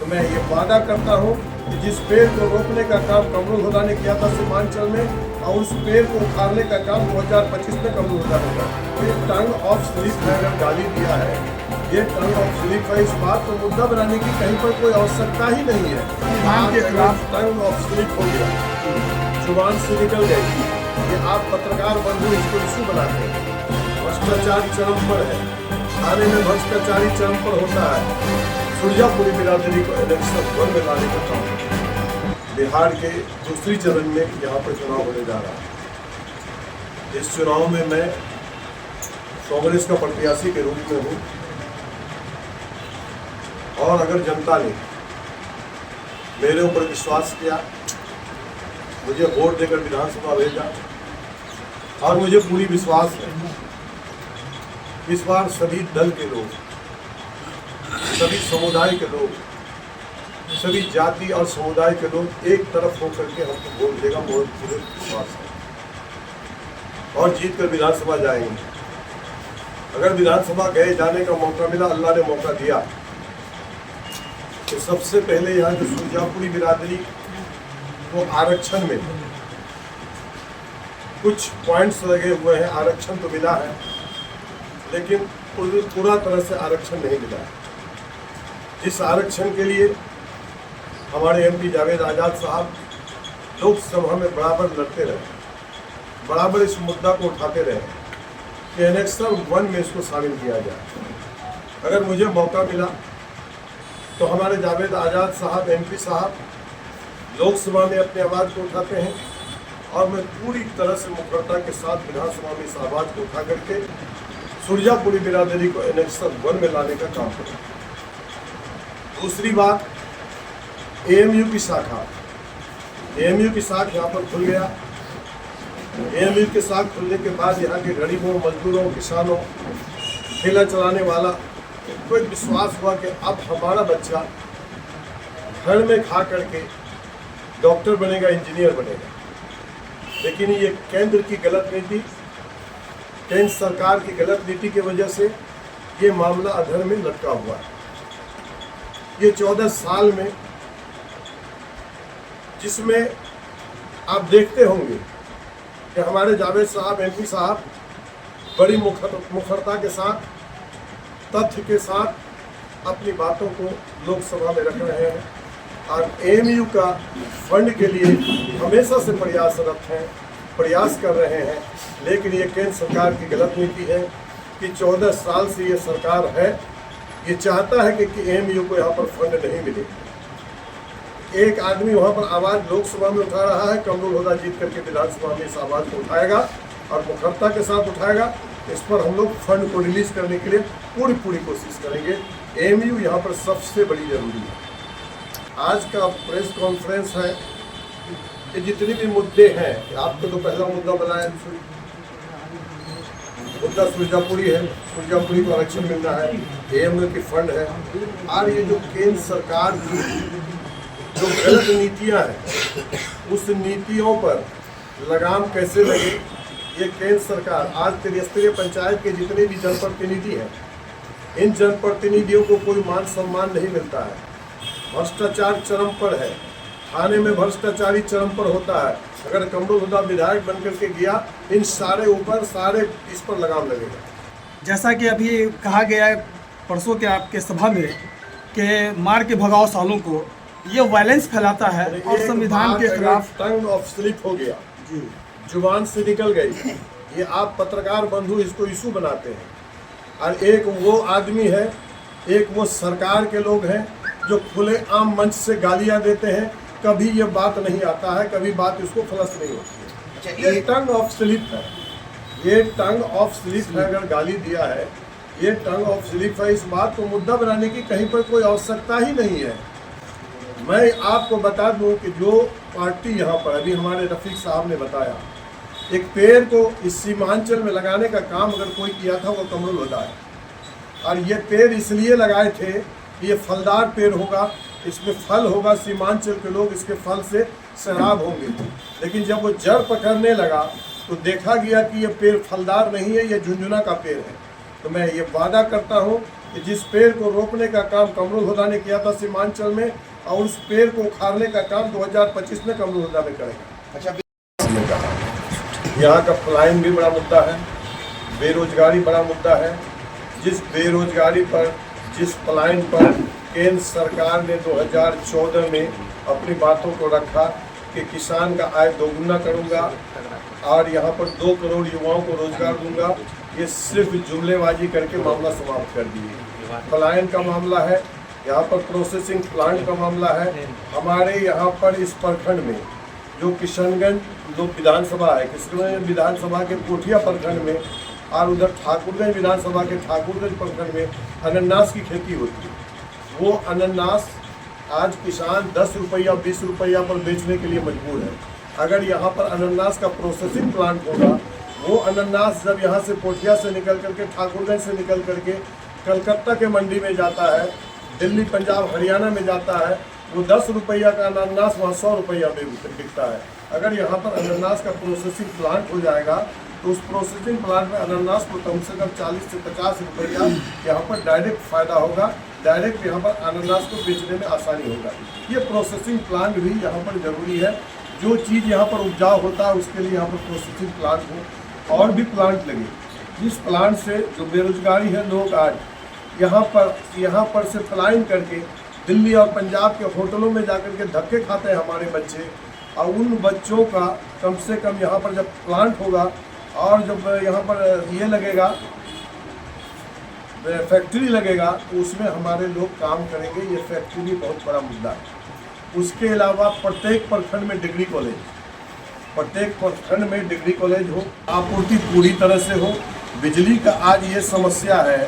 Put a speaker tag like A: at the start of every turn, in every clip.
A: तो मैं ये वादा करता हूँ कि जिस पेड़ को रोपने का काम कमरुल हुदा ने किया था सीमांचल में, और उस पेड़ को उखाड़ने का काम 2025 में कमरुल हुदा ने किया। ये टंग ऑफ स्लिप है, अगर गाली दिया है, ये टंग ऑफ स्लिप है। इस बात को मुद्दा बनाने की कहीं पर कोई आवश्यकता ही नहीं है। संविधान के खिलाफ टंग ऑफ स्लिप हो गया, जुबान से निकल गई। ये आप पत्रकार बंधु इसको इशू बनाते हैं। भ्रष्टाचार चरम पर है, थाने में भ्रष्टाचारी चरम पर होता है। सुरजापुरी बिरादरी को इलेक्शन वन में लाने का काम बिहार के दूसरी चरण में यहाँ पर चुनाव होने जा रहा है। इस चुनाव में मैं कांग्रेस का प्रत्याशी के रूप में हूँ, और अगर जनता ने मेरे ऊपर विश्वास किया, मुझे वोट देकर विधानसभा भेजा, और मुझे पूरी विश्वास है इस बार सभी दल के लोग, सभी समुदाय के लोग, सभी जाति और समुदाय के लोग एक तरफ होकर के हमको वोट देगा, मुझे पूरे विश्वास है, और जीत कर विधानसभा जाएंगे। अगर विधानसभा गए जाने का मौका मिला, अल्लाह ने मौका दिया, तो सबसे पहले यहाँ जो सुरजापुरी बिरादरी को आरक्षण में कुछ पॉइंट्स लगे हुए हैं, आरक्षण तो मिला है लेकिन पूरा तरह से आरक्षण नहीं मिला है। जिस आरक्षण के लिए हमारे एमपी जावेद आजाद साहब लोकसभा में बराबर लड़ते रहे, बराबर इस मुद्दा को उठाते रहे कि एनेक्सर 1 में इसको शामिल किया जाए। अगर मुझे मौका मिला तो हमारे जावेद आजाद साहब एमपी साहब लोकसभा में अपनी आवाज़ को उठाते हैं, और मैं पूरी तरह से मुखरता के साथ विधानसभा में इस आवाज़ को उठा करके सुरजापुरी बिरादरी को एनेक्सर 1 में लाने का काम करूँ। दूसरी बात, एएमयू की शाखा यहाँ पर खुल गया। एएमयू की शाखा खुलने के बाद यहाँ के गरीबों, मजदूरों, किसानों, ठेला चलाने वाला को एक विश्वास हुआ कि अब हमारा बच्चा घर में खा करके डॉक्टर बनेगा, इंजीनियर बनेगा। लेकिन ये केंद्र की गलत नीति, केंद्र सरकार की गलत नीति की वजह से ये मामला अधर में लटका हुआ है। ये 14 साल में, जिसमें आप देखते होंगे कि हमारे जावेद साहब एमपी साहब बड़ी मुखरता के साथ, तथ्य के साथ अपनी बातों को लोकसभा में रख रहे हैं, और एएमयू का फंड के लिए हमेशा से प्रयासरत हैं, प्रयास कर रहे हैं। लेकिन ये केंद्र सरकार की गलत नीति है कि 14 साल से ये सरकार है, ये चाहता है कि एएमयू को यहाँ पर फंड नहीं मिले। एक आदमी वहाँ पर आवाज़ लोकसभा में उठा रहा है, कमरुल हुदा जीत करके विधानसभा में इस आवाज़ को उठाएगा और मुखरता के साथ उठाएगा। इस पर हम लोग फंड को रिलीज करने के लिए पूरी कोशिश करेंगे। एएमयू यहाँ पर सबसे बड़ी जरूरी है। आज का प्रेस कॉन्फ्रेंस है, ये जितने भी मुद्दे हैं, आपको तो पहला मुद्दा बनाया, मुद्दा सुरजापुरी है, सुरजापुरी को आरक्षण मिलना है, एएमयू की फंड है, और ये जो केंद्र सरकार की जो गलत नीतियां हैं, उस नीतियों पर लगाम कैसे लगे। ये केंद्र सरकार, आज त्रिस्तरीय पंचायत के जितने भी जनप्रतिनिधि हैं, इन जनप्रतिनिधियों को कोई मान सम्मान नहीं मिलता है। भ्रष्टाचार चरम पर है, थाने में भ्रष्टाचारी चरम पर होता है। अगर कमरुल हुदा विधायक बनकर के गया, इन सारे ऊपर सारे इस पर लगाम लगेगा।
B: जैसा कि अभी कहा गया है परसों के आपके सभा में कि मार के भगाओ सालों को, ये वायलेंस फैलाता है और संविधान के खिलाफ
A: टंग ऑफ स्लिप हो गया, जुबान से निकल गई। ये आप पत्रकार बंधु इसको इशू बनाते हैं, और एक वो आदमी है, एक वो सरकार के लोग हैं जो खुले आम मंच से गालियां देते हैं। कभी ये बात नहीं आता है, कभी बात इसको फ्लश नहीं होती है। ये टंग ऑफ स्लिप है, ये टंग ऑफ स्लिप है, अगर गाली दिया है, ये टंग ऑफ स्लिप है। इस बात को मुद्दा बनाने की कहीं पर कोई आवश्यकता ही नहीं है। मैं आपको बता दूं कि जो पार्टी यहाँ पर, अभी हमारे रफीक साहब ने बताया, एक पेड़ को इस सीमांचल में लगाने का काम अगर कोई किया था वो कमरुल हुदा है, और ये पेड़ इसलिए लगाए थे कि ये फलदार पेड़ होगा, इसमें फल होगा, सीमांचल के लोग इसके फल से सैराब होंगे। लेकिन जब वो जड़ पकड़ने लगा तो देखा गया कि ये पेड़ फलदार नहीं है, ये झुंझुना का पेड़ है। तो मैं ये वादा करता हूँ कि जिस पेड़ को रोपने का काम कमरुल हुदा ने किया था सीमांचल में, और उस पेड़ को उखाड़ने का काम 2025 में कमरुल हुदा में करेगा।
C: अच्छा,
A: यहाँ का पलायन भी बड़ा मुद्दा है, बेरोजगारी बड़ा मुद्दा है। जिस बेरोजगारी पर, जिस पलायन पर केंद्र सरकार ने 2014 में अपनी बातों को रखा कि किसान का आय दोगुना करूंगा और यहाँ पर 2 करोड़ युवाओं को रोजगार दूंगा, ये सिर्फ जुमलेबाजी करके मामला समाप्त कर दिए। पलायन का मामला है, यहाँ पर प्रोसेसिंग प्लांट का मामला है। हमारे यहाँ पर इस प्रखंड में जो किशनगंज लोग विधानसभा है, किशनगंज विधानसभा के कोठिया प्रखंड में और उधर ठाकुरगंज विधानसभा के ठाकुरगंज प्रखंड में अनानास की खेती होती है। वो अनानास आज किसान 10 रुपया 20 रुपया पर बेचने के लिए मजबूर है। अगर यहाँ पर अनानास का प्रोसेसिंग प्लांट होगा, वो अनानास जब यहाँ से कोठिया से निकल करके, ठाकुरगंज से निकल करके कलकत्ता के मंडी में जाता है, दिल्ली पंजाब हरियाणा में जाता है, वो 10 रुपया का अनानास वहाँ 100 रुपया में बिकता है। अगर यहाँ पर अनानास का प्रोसेसिंग प्लांट हो जाएगा तो उस प्रोसेसिंग प्लांट में अनानास को कम से कम 40 से 50 रुपया यहाँ पर डायरेक्ट फ़ायदा होगा। डायरेक्ट यहाँ पर अनानास को बेचने में आसानी होगा। ये प्रोसेसिंग प्लांट भी यहाँ पर ज़रूरी है। जो चीज़ यहाँ पर उपजाऊ होता है उसके लिए यहाँ पर प्रोसेसिंग प्लांट हो और भी प्लांट लगे, जिस प्लांट से जो बेरोजगारी है, लोग आज यहाँ पर से पलायन करके दिल्ली और पंजाब के होटलों में जाकर के धक्के खाते हैं हमारे बच्चे, और उन बच्चों का कम से कम यहाँ पर जब प्लांट होगा और जब यहाँ पर ये लगेगा, फैक्ट्री लगेगा, तो उसमें हमारे लोग काम करेंगे। ये फैक्ट्री भी बहुत बड़ा मुद्दा है। उसके अलावा प्रत्येक प्रखंड में डिग्री कॉलेज, प्रत्येक प्रखंड में डिग्री कॉलेज हो, आपूर्ति पूरी तरह से हो। बिजली का आज ये समस्या है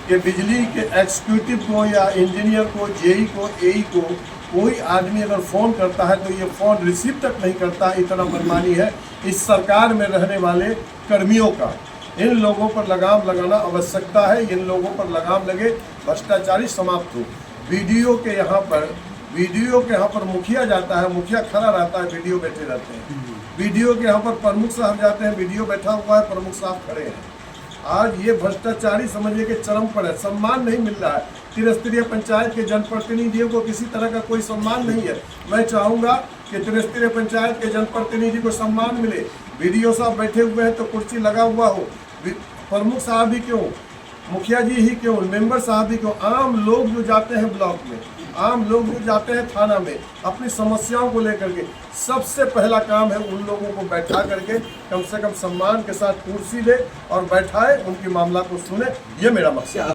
A: कि बिजली के एग्जीक्यूटिव को या इंजीनियर को, जेई को, एई को कोई आदमी अगर फ़ोन करता है तो ये फ़ोन रिसीव तक नहीं करता। इतना मनमानी है इस सरकार में रहने वाले कर्मियों का। इन लोगों पर लगाम लगाना आवश्यकता है। इन लोगों पर लगाम लगे, भ्रष्टाचारी समाप्त हो। वीडियो के यहाँ पर मुखिया जाता है, मुखिया खड़ा रहता है, वीडियो बैठे रहते हैं। वीडियो के यहाँ पर प्रमुख साहब जाते हैं, वीडियो बैठा हुआ है, प्रमुख साहब खड़े हैं। आज ये भ्रष्टाचारी समझिए कि चरम पर है। सम्मान नहीं मिल रहा है। त्रिस्तरीय पंचायत के जनप्रतिनिधियों को किसी तरह का कोई सम्मान नहीं है। मैं चाहूँगा कि त्रिस्तरीय पंचायत के जनप्रतिनिधि को सम्मान मिले। वीडियो साहब बैठे हुए हैं तो कुर्सी लगा हुआ हो, प्रमुख साहब ही क्यों, मुखिया जी ही क्यों, मेंबर साहब ही क्यों, आम लोग जो जाते हैं ब्लॉक में, आम लोग जो जाते हैं थाना में अपनी समस्याओं को लेकर के, सबसे पहला काम है उन लोगों को बैठा करके कम से कम सम्मान के साथ कुर्सी दे और बैठाए, उनकी मामला को सुने। ये मेरा मकसद है।